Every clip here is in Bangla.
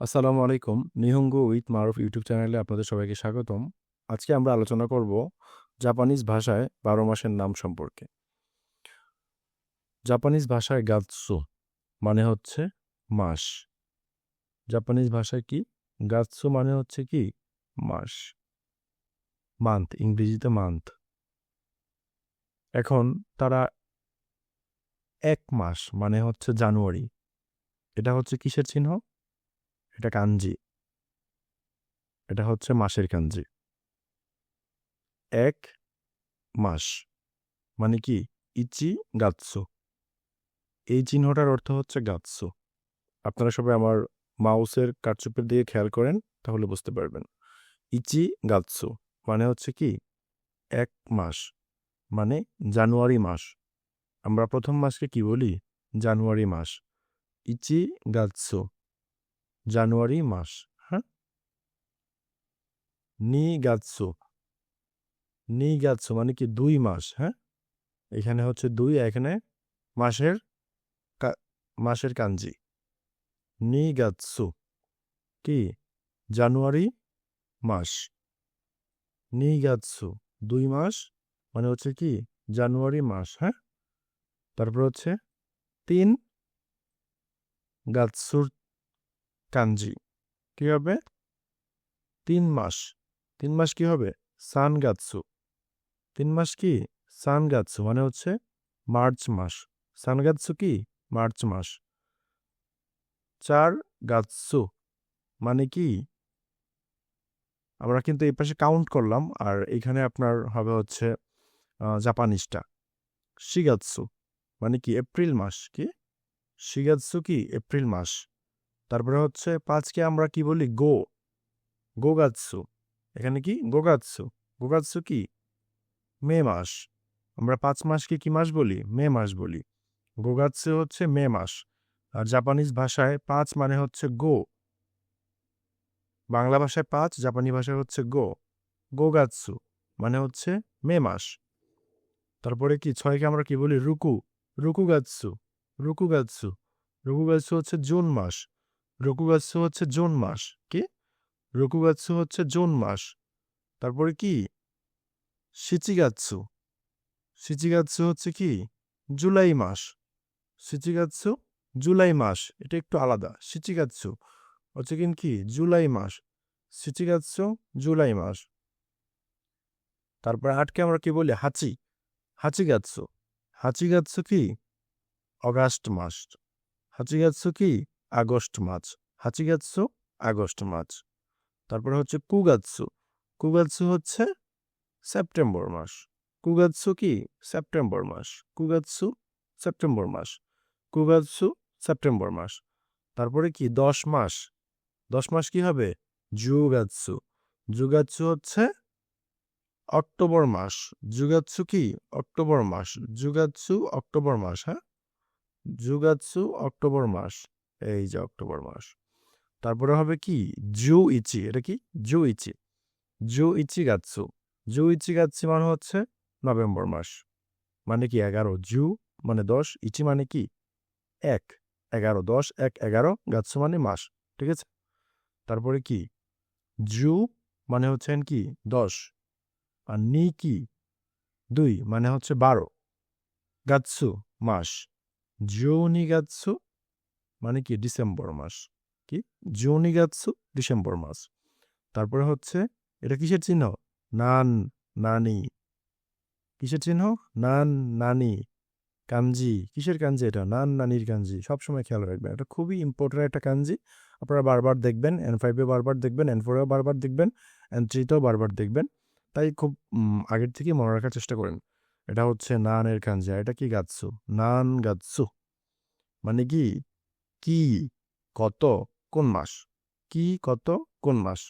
আসসালামু আলাইকুম। নিহঙ্গো উইথ মারুফ ইউটিউব চ্যানেলে আপনাদের সবাইকে স্বাগতম। আজকে আমরা আলোচনা করব জাপানিজ ভাষায় ১২ মাসের নাম সম্পর্কে। জাপানিজ ভাষায় গাতসু মানে হচ্ছে মাস। জাপানিজ ভাষায় কি? গাতসু মানে হচ্ছে কি? মাস। মান্থ, ইংরেজিতে মান্থ। এখন তারা ১ মাস মানে হচ্ছে জানুয়ারি। এটা হচ্ছে কিসের চিহ্ন? এটা কানজি। এটা হচ্ছে মাসের কানজি। ১ মাস মানে কি? ইচি গাতসু। এই চিহ্নটার অর্থ হচ্ছে গাতসু। আপনারা সবাই আমার মাউসের কারচুপির দিকে খেয়াল করেন, তাহলে বুঝতে পারবেন। ইচি গাতসু মানে হচ্ছে কি? ১ মাস মানে জানুয়ারি মাস। আমরা প্রথম মাসকে কি বলি? জানুয়ারি মাস। ইচি গাতসু জানুয়ারি মাস। হ্যাঁ? নি গাতসু নি গাতসু মানে কি? ২ মাস। হ্যাঁ? এখানে হচ্ছে ২, এখানে মাসের মাসের কানজি। নি গাতসু কি? জানুয়ারি মাস। নিগাৎসু ২ মাস মানে হচ্ছে কি? জানুয়ারি মাস। হ্যাঁ? তারপর হচ্ছে ৩ গাতসুর কানজি কি হবে? ৩ মাস। ৩ মাস কি হবে? সানগাতসু। ৩ মাস কি? সানগাতসু মানে হচ্ছে মার্চ মাস। সানগাতসু কি? মার্চ মাস। ৪ গাতসু মানে কি? আমরা কিন্তু এই পাশে কাউন্ট করলাম, আর এখানে আপনার হবে হচ্ছে জাপানিজটা। শিগাতসু মানে কি? এপ্রিল মাস। কি? শিগাতসু কি? এপ্রিল মাস। তারপরে হচ্ছে ৫ কে আমরা কি বলি? গোগাতসু। এখানে কি? গোগাতসু। গোগাতসু কি? মে মাস। আমরা ৫ মাসকে কি মাস বলি? মে মাস বলি। গোগাতসু হচ্ছে মে মাস। আর জাপানিজ ভাষায় ৫ মানে হচ্ছে গো। বাংলা ভাষায় ৫, জাপানি ভাষায় হচ্ছে গো। গোগাতসু মানে হচ্ছে মে মাস। তারপরে কি ৬ কে আমরা কি বলি? রুকুগাতসু। রুকুগাতসু। রুকুগাতসু হচ্ছে জুন মাস। রুকুগাতসু হচ্ছে জুন মাস। কি? রুকুগাতসু হচ্ছে জুন মাস। তারপরে কি? শিচিগাতসু। শিচিগাতসু হচ্ছে কি? জুলাই মাস। শিচিগাতসু জুলাই মাস। এটা একটু আলাদা। শিচিগাতসু হচ্ছে কিন্তু কি? জুলাই মাস। শিচিগাতসু জুলাই মাস। তারপরে ৮ কে আমরা কি বলি? হাচিগাতসু। হাচিগাতসু কি? অগাস্ট মাস। হাচিগাতসু কি? আগস্ট মাস। হাচিগাতসু আগস্ট মাস। তারপরে হচ্ছে কুগাতসু। কুগাতসু হচ্ছে সেপ্টেম্বর মাস। কুগাতসু কি? সেপ্টেম্বর মাস। কুগাতসু সেপ্টেম্বর মাস। কুগাতসু সেপ্টেম্বর মাস। তারপরে কি? ১০ মাস। ১০ মাস কি হবে? জুগাতসু। জুগাতসু হচ্ছে অক্টোবর মাস। জুগাতসু কি? অক্টোবর মাস। জুগাতসু অক্টোবর মাস। হ্যাঁ? জুগাতসু অক্টোবর মাস। এই যে অক্টোবর মাস। তারপরে হবে কি? জুইচি। এটা কি? জুইচি। জুইচিগাতসু। জুইচিগাতসু মানে হচ্ছে নভেম্বর মাস। মানে কি? ১১। জু মানে ১০, ইচি মানে কি? ১। ১১, ১০, ১, ১১, গাতসু মানে মাস। ঠিক আছে? তারপরে কি? জু মানে হচ্ছেন কি? ১০। আর নি কি? ২ মানে হচ্ছে ১২। গাতসু মাস। জুনিগাতসু মানে কি? ডিসেম্বর মাস। কি? জুনিগাতসু ডিসেম্বর মাস। তারপরে হচ্ছে এটা কিসের চিহ্ন? নান, নানি। কিসের চিহ্ন? নান, নানি। কানজি। কিসের কানজি এটা? নান, নানির কানজি। সবসময় খেয়াল রাখবেন। এটা খুবই ইম্পর্টেন্ট একটা কানজি। আপনারা বারবার দেখবেন। N5 এ বারবার দেখবেন, N4 এও বারবার দেখবেন, N3 তেও বারবার দেখবেন। তাই খুব আগের থেকেই মনে রাখার চেষ্টা করেন। এটা হচ্ছে নানের কানজি। আর এটা কি? গাতসু। নান গাতসু মানে কি? কি? কত? কোন মাস? কি? কত? কোন মাস?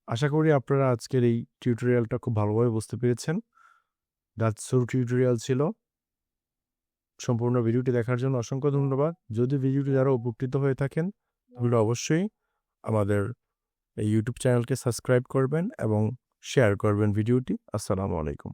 আশা করি আপনারা আজকের এই টিউটোরিয়ালটা খুব ভালোভাবে বুঝতে পেরেছেন। গাতসুর টিউটোরিয়াল ছিল। সম্পূর্ণ ভিডিওটি দেখার জন্য অসংখ্য ধন্যবাদ। যদি ভিডিওটি দ্বারা উপকৃত হয়ে থাকেন, তাহলে অবশ্যই আমাদের এই ইউটিউব চ্যানেলকে সাবস্ক্রাইব করবেন এবং শেয়ার করবেন ভিডিওটি। আসসালামু আলাইকুম।